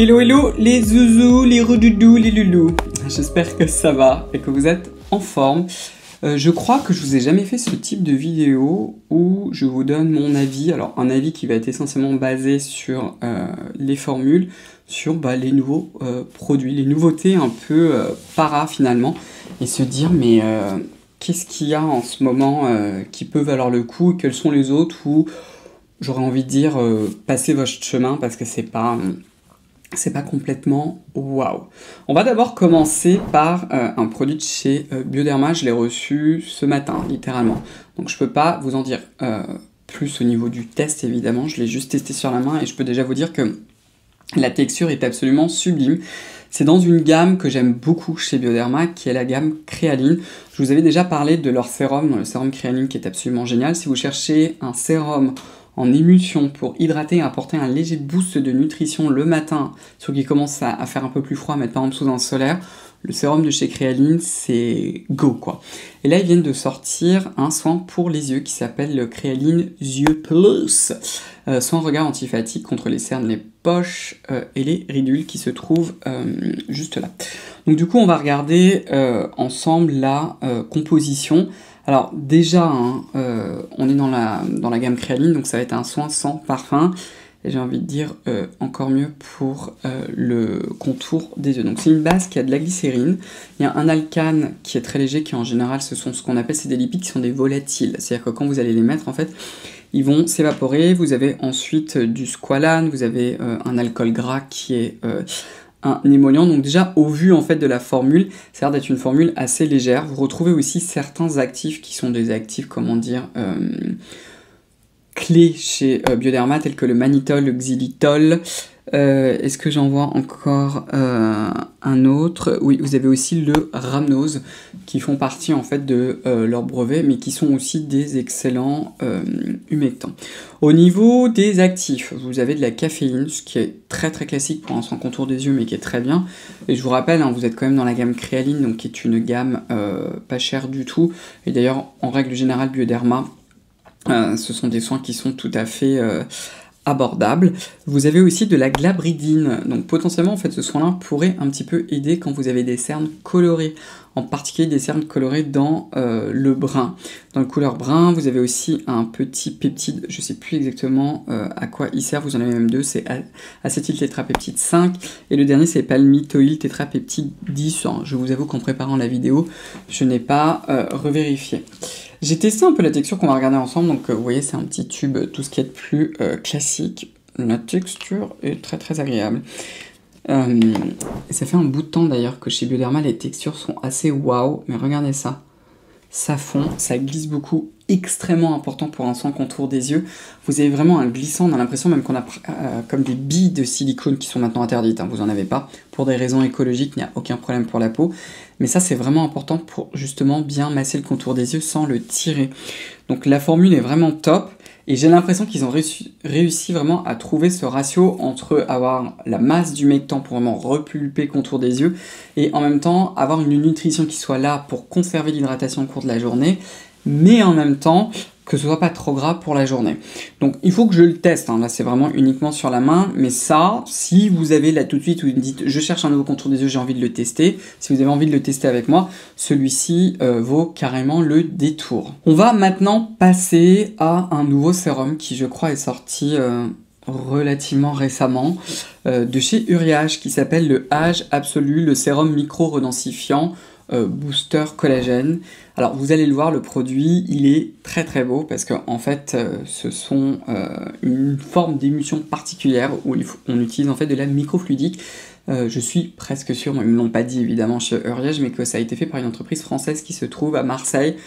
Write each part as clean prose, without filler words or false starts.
Hello hello les zouzous, les redoudous, les loulous. J'espère que ça va et que vous êtes en forme. Je crois que je vous ai jamais fait ce type de vidéo où je vous donne mon avis. Alors un avis qui va être essentiellement basé sur les formules, sur les nouveaux produits, les nouveautés un peu para finalement. Et se dire mais qu'est-ce qu'il y a en ce moment qui peut valoir le coup et quels sont les autres où j'aurais envie de dire passez votre chemin parce que c'est pas complètement waouh. On va d'abord commencer par un produit de chez Bioderma. Je l'ai reçu ce matin, littéralement. Donc je peux pas vous en dire plus au niveau du test, évidemment. Je l'ai juste testé sur la main et je peux déjà vous dire que la texture est absolument sublime. C'est dans une gamme que j'aime beaucoup chez Bioderma, qui est la gamme Créaline. Je vous avais déjà parlé de leur sérum, le sérum Créaline, qui est absolument génial. Si vous cherchez un sérum en émulsion pour hydrater et apporter un léger boost de nutrition le matin, ceux qui commencent à faire un peu plus froid, mettre par exemple sous un solaire, le sérum de chez Créaline, c'est go quoi. Et là, ils viennent de sortir un soin pour les yeux qui s'appelle le Créaline Yeux Plus. Soin regard antifatigue contre les cernes, les poches et les ridules qui se trouvent juste là. Donc du coup, on va regarder ensemble la composition. Alors déjà, on est dans la gamme Créaline, donc ça va être un soin sans parfum. Et j'ai envie de dire encore mieux pour le contour des yeux. Donc c'est une base qui a de la glycérine. Il y a un alcane qui est très léger, qui en général, ce sont ce qu'on appelle, c'est des lipides qui sont des volatiles. C'est-à-dire que quand vous allez les mettre, en fait, ils vont s'évaporer. Vous avez ensuite du squalane, vous avez un alcool gras qui est un émollient. Donc déjà, au vu en fait de la formule, ça a l'air d'être une formule assez légère. Vous retrouvez aussi certains actifs qui sont des actifs, comment dire, clés chez Bioderma, tels que le mannitol, le xylitol. Est-ce que j'en vois encore un autre? Oui, vous avez aussi le rhamnose, qui font partie en fait de leur brevet, mais qui sont aussi des excellents humectants. Au niveau des actifs, vous avez de la caféine, ce qui est très très classique pour un soin contour des yeux, mais qui est très bien. Et je vous rappelle, vous êtes quand même dans la gamme Créaline, donc qui est une gamme pas chère du tout. Et d'ailleurs, en règle générale, Bioderma, ce sont des soins qui sont tout à fait abordables. Vous avez aussi de la glabridine, donc potentiellement en fait ce soin-là pourrait un petit peu aider quand vous avez des cernes colorées, en particulier des cernes colorées dans le brun. Dans le couleur brun, vous avez aussi un petit peptide, je ne sais plus exactement à quoi il sert, vous en avez même deux, c'est acétyltétrapeptide 5, et le dernier c'est palmitoyl tétrapeptide 10. Je vous avoue qu'en préparant la vidéo, je n'ai pas revérifié. J'ai testé un peu la texture qu'on va regarder ensemble, donc vous voyez c'est un petit tube, tout ce qui est de plus classique. La texture est très très agréable. Ça fait un bout de temps d'ailleurs que chez Bioderma les textures sont assez waouh, mais regardez ça. Ça fond, ça glisse beaucoup, extrêmement important pour un soin contour des yeux. Vous avez vraiment un glissant, on a l'impression même qu'on a comme des billes de silicone qui sont maintenant interdites, vous en avez pas. Pour des raisons écologiques, il n'y a aucun problème pour la peau. Mais ça c'est vraiment important pour justement bien masser le contour des yeux sans le tirer. Donc la formule est vraiment top. Et j'ai l'impression qu'ils ont réussi vraiment à trouver ce ratio entre avoir la masse d'humectant pour vraiment repulper le contour des yeux et en même temps avoir une nutrition qui soit là pour conserver l'hydratation au cours de la journée, mais en même temps que ce soit pas trop gras pour la journée. Donc il faut que je le teste, là c'est vraiment uniquement sur la main, mais ça, si vous avez là tout de suite, vous me dites je cherche un nouveau contour des yeux, j'ai envie de le tester, si vous avez envie de le tester avec moi, celui-ci vaut carrément le détour. On va maintenant passer à un nouveau sérum qui je crois est sorti relativement récemment de chez Uriage, qui s'appelle le Age Absolu, le sérum micro-redensifiant booster collagène. Alors vous allez le voir, le produit il est très très beau parce que en fait ce sont une forme d'émulsion particulière où on utilise en fait de la microfluidique. Je suis presque sûr, mais ils ne me l'ont pas dit évidemment chez Uriage, mais que ça a été fait par une entreprise française qui se trouve à Marseille.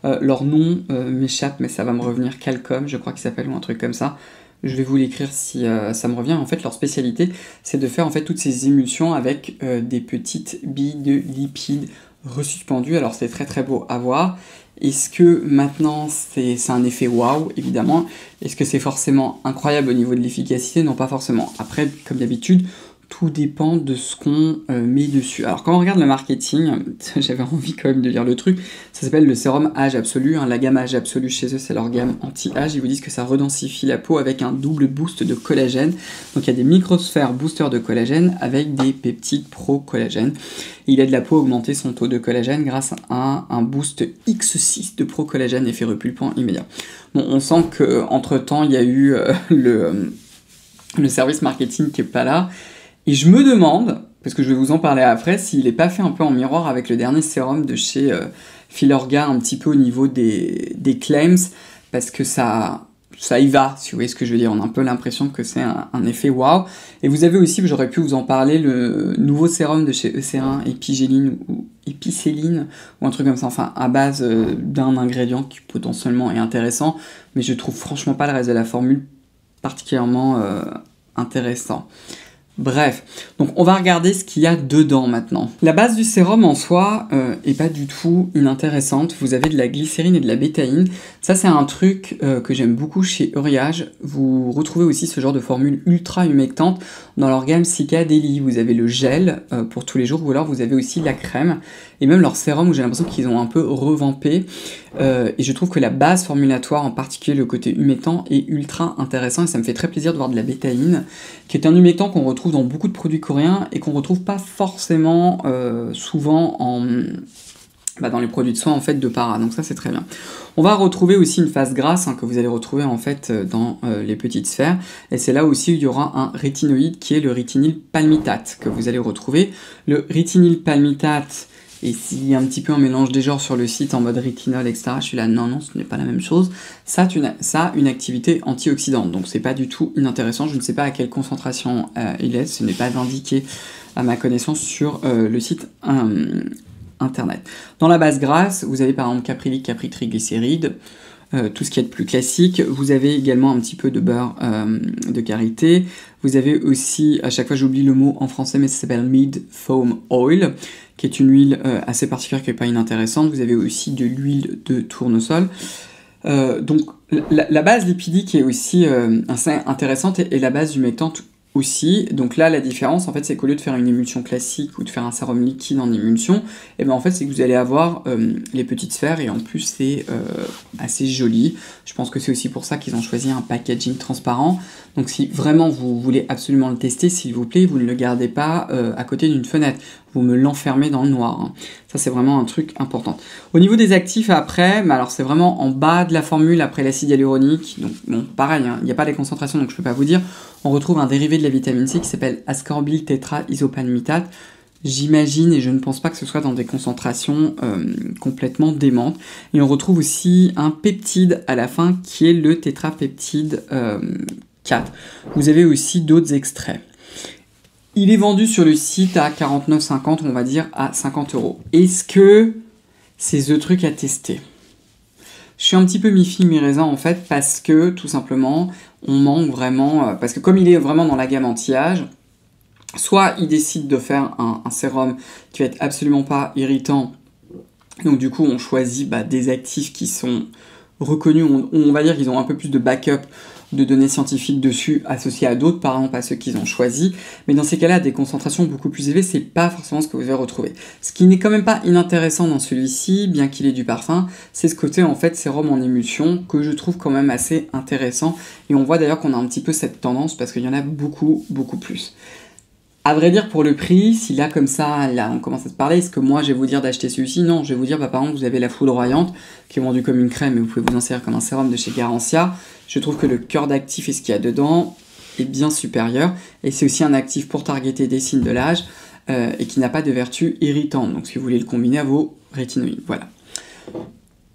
Leur nom m'échappe, mais ça va me revenir, Calcom, je crois qu'il s'appelle, ou un truc comme ça. Je vais vous l'écrire si ça me revient. En fait, leur spécialité, c'est de faire en fait toutes ces émulsions avec des petites billes de lipides resuspendues. Alors c'est très très beau à voir. Est-ce que maintenant c'est un effet waouh, évidemment? Est-ce que c'est forcément incroyable au niveau de l'efficacité? Non, pas forcément. Après, comme d'habitude, tout dépend de ce qu'on met dessus. Alors quand on regarde le marketing, j'avais envie quand même de lire le truc, ça s'appelle le sérum âge absolu, hein. La gamme âge absolu chez eux c'est leur gamme anti-âge, ils vous disent que ça redensifie la peau avec un double boost de collagène, donc il y a des microsphères boosters de collagène avec des peptides pro-collagène, et il aide la peau à augmenter son taux de collagène grâce à un boost X6 de pro-collagène effet repulpant immédiat. Bon, on sent qu'entre temps il y a eu le service marketing qui est pas là. Et je me demande, parce que je vais vous en parler après, s'il n'est pas fait un peu en miroir avec le dernier sérum de chez Filorga, un petit peu au niveau des claims, parce que ça y va, si vous voyez ce que je veux dire. On a un peu l'impression que c'est un effet waouh. Et vous avez aussi, j'aurais pu vous en parler, le nouveau sérum de chez Eucerin, Epigéline ou Epicéline, ou un truc comme ça, enfin à base d'un ingrédient qui potentiellement est intéressant, mais je trouve franchement pas le reste de la formule particulièrement intéressant. Bref, donc on va regarder ce qu'il y a dedans maintenant. La base du sérum en soi est pas du tout inintéressante. Vous avez de la glycérine et de la bétaïne. Ça c'est un truc que j'aime beaucoup chez Uriage. Vous retrouvez aussi ce genre de formule ultra humectante dans leur gamme Cica Daily. Vous avez le gel pour tous les jours ou alors vous avez aussi la crème. Et même leur sérum où j'ai l'impression qu'ils ont un peu revampé. Et je trouve que la base formulatoire, en particulier le côté humectant, est ultra intéressant et ça me fait très plaisir de voir de la bétaïne, qui est un humectant qu'on retrouve dans beaucoup de produits coréens et qu'on retrouve pas forcément souvent dans les produits de soins en fait de para, donc ça c'est très bien. On va retrouver aussi une phase grasse que vous allez retrouver en fait dans les petites sphères, et c'est là aussi où il y aura un rétinoïde qui est le rétinyl palmitate que vous allez retrouver. Le rétinyl palmitate, et s'il y a un petit peu un mélange des genres sur le site en mode rétinol, etc., je suis là, non, ce n'est pas la même chose. Ça a une activité antioxydante, donc c'est pas du tout inintéressant. Je ne sais pas à quelle concentration il est, ce n'est pas indiqué à ma connaissance sur le site internet. Dans la base grasse, vous avez par exemple caprylique, capritriglycéride, tout ce qui est de plus classique. Vous avez également un petit peu de beurre de karité. Vous avez aussi, à chaque fois j'oublie le mot en français, mais ça s'appelle Mead Foam Oil, qui est une huile assez particulière qui n'est pas inintéressante. Vous avez aussi de l'huile de tournesol. Donc la base lipidique est aussi assez intéressante et la base humectante aussi. Donc là la différence en fait c'est qu'au lieu de faire une émulsion classique ou de faire un sérum liquide en émulsion, et ben en fait c'est que vous allez avoir les petites sphères et en plus c'est assez joli. Je pense que c'est aussi pour ça qu'ils ont choisi un packaging transparent. Donc si vraiment vous voulez absolument le tester, s'il vous plaît, vous ne le gardez pas à côté d'une fenêtre. Vous me l'enfermez dans le noir. Hein. Ça, c'est vraiment un truc important. Au niveau des actifs, après, alors c'est vraiment en bas de la formule, après l'acide hyaluronique. Donc, bon, pareil, il n'y a pas les concentrations, donc je ne peux pas vous dire. On retrouve un dérivé de la vitamine C qui s'appelle ascorbyl tétraisopalmitate. J'imagine, et je ne pense pas que ce soit dans des concentrations complètement démentes. Et on retrouve aussi un peptide à la fin qui est le tétrapeptide 4. Vous avez aussi d'autres extraits. Il est vendu sur le site à 49,50, on va dire à 50 €. Est-ce que c'est the truc à tester? Je suis un petit peu mi-figue, mi-raisin en fait, parce que tout simplement, on manque vraiment... parce que comme il est vraiment dans la gamme anti-âge, soit il décide de faire un sérum qui va être absolument pas irritant, donc du coup on choisit des actifs qui sont reconnus, on va dire qu'ils ont un peu plus de backup de données scientifiques dessus associées à d'autres, par exemple à ceux qu'ils ont choisis, mais dans ces cas-là, des concentrations beaucoup plus élevées, c'est pas forcément ce que vous allez retrouver. Ce qui n'est quand même pas inintéressant dans celui-ci, bien qu'il ait du parfum, c'est ce côté en fait sérum en émulsion que je trouve quand même assez intéressant, et on voit d'ailleurs qu'on a un petit peu cette tendance parce qu'il y en a beaucoup plus. À vrai dire, pour le prix, si là, comme ça, là, on commence à se parler, est-ce que moi, je vais vous dire d'acheter celui-ci? Non, je vais vous dire, par exemple, vous avez la foudroyante, qui est vendue comme une crème, mais vous pouvez vous en servir comme un sérum de chez Garancia. Je trouve que le cœur d'actif et ce qu'il y a dedans est bien supérieur, et c'est aussi un actif pour targeter des signes de l'âge, et qui n'a pas de vertu irritante, donc si vous voulez le combiner à vos rétinoïdes, voilà.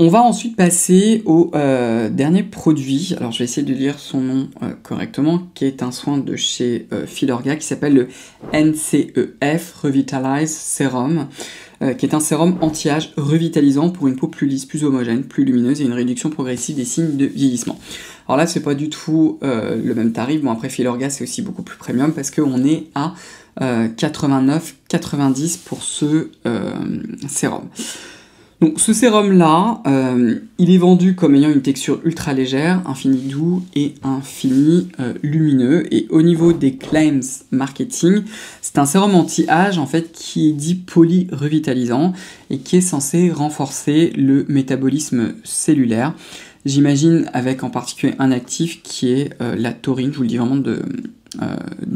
On va ensuite passer au dernier produit, alors je vais essayer de lire son nom correctement, qui est un soin de chez Filorga, qui s'appelle le NCEF Revitalize Serum, qui est un sérum anti-âge revitalisant pour une peau plus lisse, plus homogène, plus lumineuse et une réduction progressive des signes de vieillissement. Alors là, c'est pas du tout le même tarif, bon après Filorga c'est aussi beaucoup plus premium parce qu'on est à 89,90 pour ce sérum. Donc ce sérum-là, il est vendu comme ayant une texture ultra légère, un fini doux et un fini lumineux. Et au niveau des claims marketing, c'est un sérum anti-âge en fait qui est dit polyrevitalisant et qui est censé renforcer le métabolisme cellulaire. J'imagine avec en particulier un actif qui est la taurine, je vous le dis vraiment de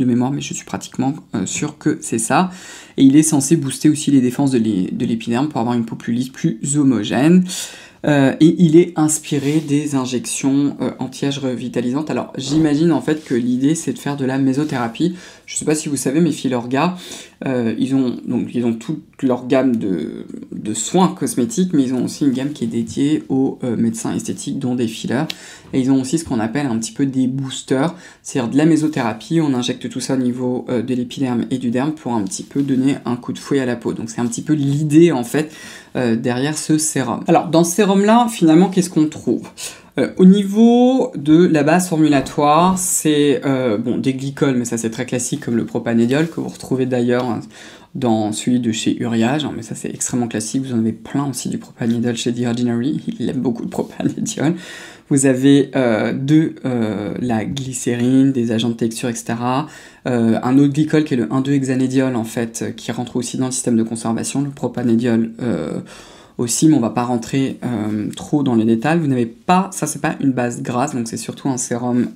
mémoire, mais je suis pratiquement sûr que c'est ça. Et il est censé booster aussi les défenses de l'épiderme pour avoir une peau plus lisse, plus homogène. Et il est inspiré des injections anti-âge revitalisantes. Alors j'imagine en fait que l'idée c'est de faire de la mésothérapie. Je sais pas si vous savez, mais Filorga, ils ont toute leur gamme de soins cosmétiques, mais ils ont aussi une gamme qui est dédiée aux médecins esthétiques, dont des fillers. Et ils ont aussi ce qu'on appelle un petit peu des boosters, c'est-à-dire de la mésothérapie. On injecte tout ça au niveau de l'épiderme et du derme pour un petit peu donner un coup de fouet à la peau. Donc c'est un petit peu l'idée en fait derrière ce sérum. Alors dans ce sérum-là, finalement, qu'est-ce qu'on trouve ? Au niveau de la base formulatoire, c'est des glycols, mais ça c'est très classique comme le propanédiol, que vous retrouvez d'ailleurs dans celui de chez Uriage, mais ça c'est extrêmement classique, vous en avez plein aussi du propanédiol chez The Ordinary, il aime beaucoup le propanédiol. Vous avez de la glycérine, des agents de texture, etc. Un autre glycol qui est le 1,2-hexanédiol en fait, qui rentre aussi dans le système de conservation, le propanédiol aussi, mais on va pas rentrer trop dans les détails. Vous n'avez pas, ça c'est pas une base grasse, donc c'est surtout un sérum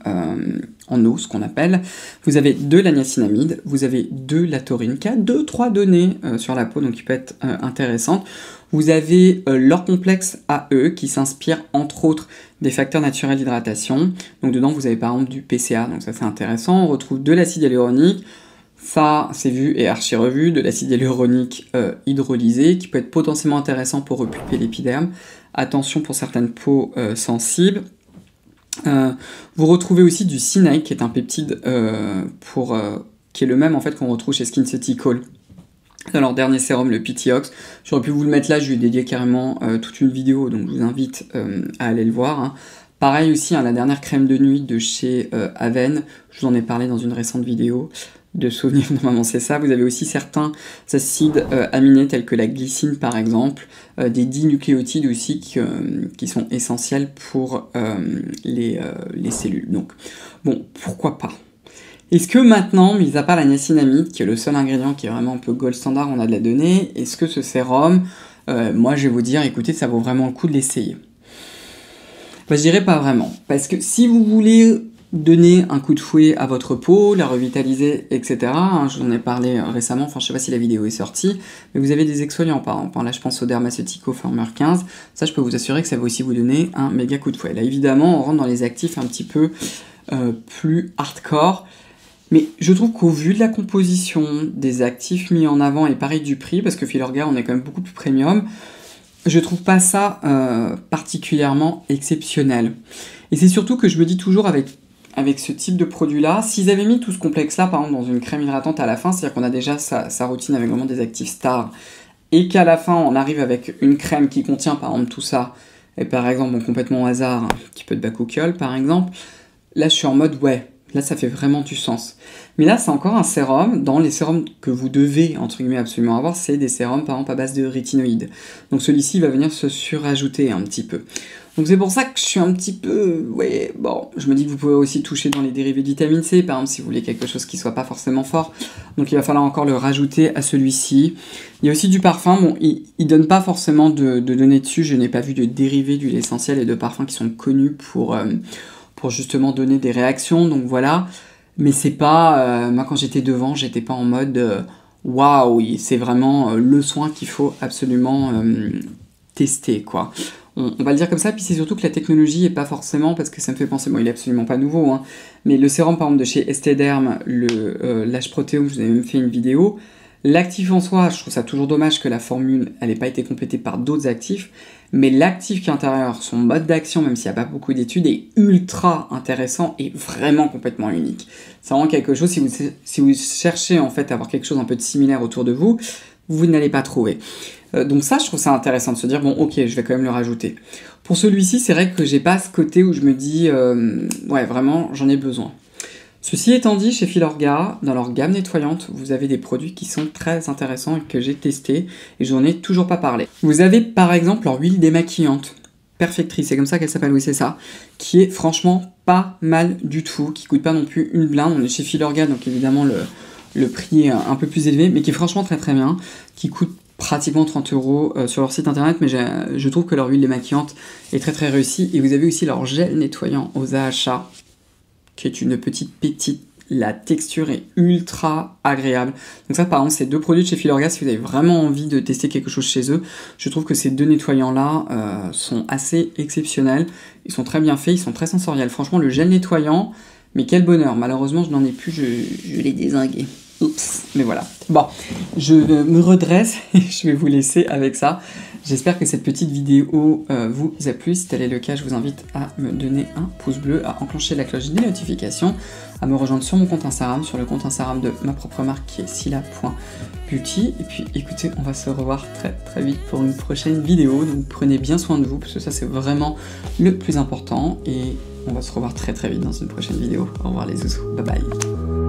en eau, ce qu'on appelle. Vous avez de la niacinamide, vous avez de la taurine, qui a 2-3 données sur la peau, donc qui peut être intéressante. Vous avez leur complexe AE qui s'inspire entre autres des facteurs naturels d'hydratation. Donc dedans vous avez par exemple du PCA, donc ça c'est intéressant. On retrouve de l'acide hyaluronique, ça c'est vu et archi revu, de l'acide hyaluronique hydrolysé qui peut être potentiellement intéressant pour repulper l'épiderme. Attention pour certaines peaux sensibles. Vous retrouvez aussi du Sinaï qui est un peptide qui est le même en fait qu'on retrouve chez SkinCeuticals. Dans leur dernier sérum, le PTOX. J'aurais pu vous le mettre là, je lui ai dédié carrément toute une vidéo, donc je vous invite à aller le voir. Hein. Pareil aussi, la dernière crème de nuit de chez Aven, je vous en ai parlé dans une récente vidéo de souvenirs, normalement c'est ça. Vous avez aussi certains acides aminés tels que la glycine par exemple, des dinucléotides aussi qui sont essentiels pour les cellules. Donc bon, pourquoi pas. Est-ce que maintenant, mis à part la niacinamide, qui est le seul ingrédient qui est vraiment un peu gold standard, on a de la donnée, est-ce que ce sérum, moi je vais vous dire, écoutez, ça vaut vraiment le coup de l'essayer? Je dirais pas vraiment, parce que si vous voulez donner un coup de fouet à votre peau, la revitaliser, etc., je vous en ai parlé récemment, enfin je sais pas si la vidéo est sortie, mais vous avez des exfoliants par exemple, là je pense au Dermaceutico Former 15, ça je peux vous assurer que ça va aussi vous donner un méga coup de fouet. Là évidemment, on rentre dans les actifs un petit peu plus hardcore. Mais je trouve qu'au vu de la composition, des actifs mis en avant et pareil du prix, parce que Filorga on est quand même beaucoup plus premium, je trouve pas ça particulièrement exceptionnel. Et c'est surtout que je me dis toujours avec ce type de produit-là, s'ils avaient mis tout ce complexe-là, par exemple dans une crème hydratante à la fin, c'est-à-dire qu'on a déjà sa routine avec vraiment des actifs stars, et qu'à la fin on arrive avec une crème qui contient par exemple tout ça, et par exemple complètement au hasard, un petit peu de bakuchiol par exemple, là je suis en mode ouais. Là, ça fait vraiment du sens. Mais là, c'est encore un sérum. Dans les sérums que vous devez, entre guillemets, absolument avoir, c'est des sérums, par exemple, à base de rétinoïdes. Donc celui-ci va venir se surajouter un petit peu. Donc c'est pour ça que je suis un petit peu... Ouais, bon, je me dis que vous pouvez aussi toucher dans les dérivés de vitamine C, par exemple, si vous voulez quelque chose qui soit pas forcément fort. Donc il va falloir encore le rajouter à celui-ci. Il y a aussi du parfum. Bon, il donne pas forcément de données dessus. Je n'ai pas vu de dérivés d'huile essentielle et de parfums qui sont connus pour justement donner des réactions, donc voilà. Mais c'est pas... moi, quand j'étais devant, j'étais pas en mode... Waouh, c'est vraiment le soin qu'il faut absolument tester, quoi. On va le dire comme ça, puis c'est surtout que la technologie est pas forcément... Parce que ça me fait penser... Bon, il est absolument pas nouveau, hein. Mais le sérum, par exemple, de chez Estée Derm, le Lash Proteum, je vous avais même fait une vidéo. L'actif en soi, je trouve ça toujours dommage que la formule, elle n'ait pas été complétée par d'autres actifs. Mais l'actif qui est intérieur, son mode d'action, même s'il n'y a pas beaucoup d'études, est ultra intéressant et vraiment complètement unique. C'est vraiment quelque chose, si vous cherchez en fait à avoir quelque chose un peu de similaire autour de vous, vous n'allez pas trouver. Donc ça, je trouve ça intéressant de se dire, bon ok, je vais quand même le rajouter. Pour celui-ci, c'est vrai que j'ai pas ce côté où je me dis, ouais vraiment, j'en ai besoin. Ceci étant dit, chez Filorga, dans leur gamme nettoyante, vous avez des produits qui sont très intéressants et que j'ai testés et j'en ai toujours pas parlé. Vous avez par exemple leur huile démaquillante, Perfectrice, c'est comme ça qu'elle s'appelle, oui c'est ça, qui est franchement pas mal du tout, qui coûte pas non plus une blinde. On est chez Filorga, donc évidemment le prix est un peu plus élevé, mais qui est franchement très très bien, qui coûte pratiquement 30 € sur leur site internet, mais je trouve que leur huile démaquillante est très très réussie. Et vous avez aussi leur gel nettoyant aux AHA, qui est une petite pétite. La texture est ultra agréable. Donc ça, par exemple, ces deux produits de chez Filorga, si vous avez vraiment envie de tester quelque chose chez eux, je trouve que ces deux nettoyants-là sont assez exceptionnels. Ils sont très bien faits, ils sont très sensoriels. Franchement, le gel nettoyant, mais quel bonheur. Malheureusement, je n'en ai plus, je l'ai dézingué. Oups, mais voilà. Bon, je me redresse et je vais vous laisser avec ça. J'espère que cette petite vidéo vous a plu. Si tel est le cas, je vous invite à me donner un pouce bleu, à enclencher la cloche des notifications, à me rejoindre sur mon compte Instagram, sur le compte Instagram de ma propre marque qui est sila.beauty. Et puis écoutez, on va se revoir très très vite pour une prochaine vidéo. Donc prenez bien soin de vous, parce que ça c'est vraiment le plus important. Et on va se revoir très très vite dans une prochaine vidéo. Au revoir les zouzous, bye bye.